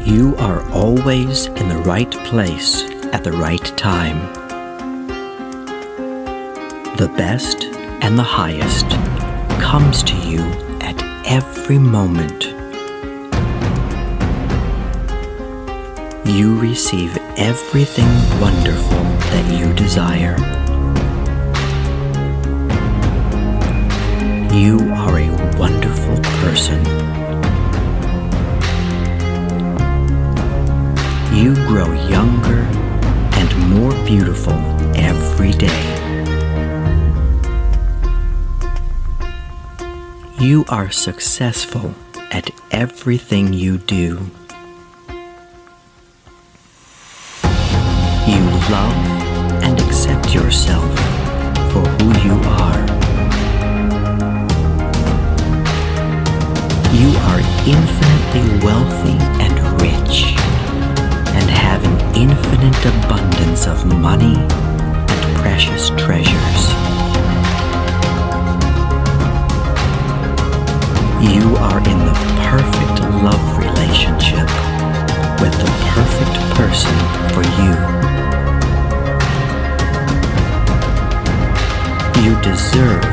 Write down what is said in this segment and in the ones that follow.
You are always in the right place at the right time. The best and the highest comes to you at every moment. You receive everything wonderful that you desire. You are a wonderful person. You grow younger and more beautiful every day. You are successful at everything you do. You love and accept yourself for who you are. You are infinitely wealthy and rich, and have an infinite abundance of money and precious treasures. You are in the perfect love relationship with the perfect person for you. You deserve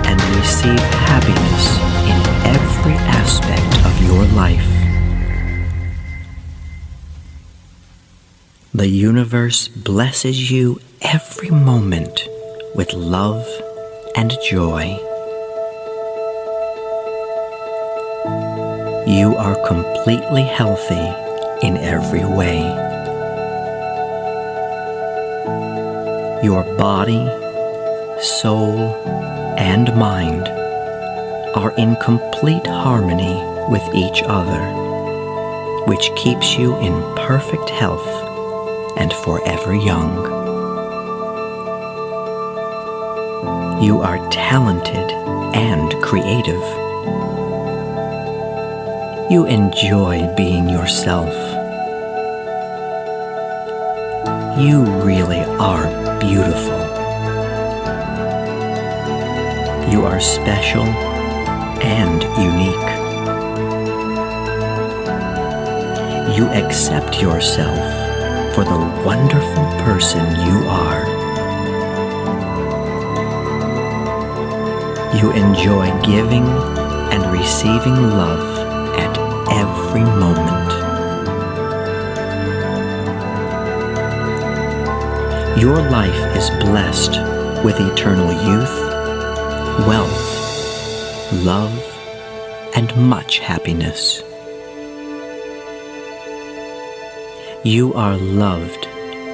and receive happiness in every aspect of your life. The universe blesses you every moment with love and joy. You are completely healthy in every way. Your body, soul, and mind are in complete harmony with each other, which keeps you in perfect health and forever young. You are talented and creative. You enjoy being yourself. You really are beautiful. You are special and unique. You accept yourself for the wonderful person you are. You enjoy giving and receiving love at every moment. Your life is blessed with eternal youth, wealth, love, and much happiness. You are loved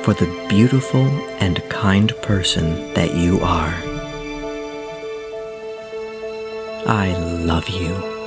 for the beautiful and kind person that you are. I love you.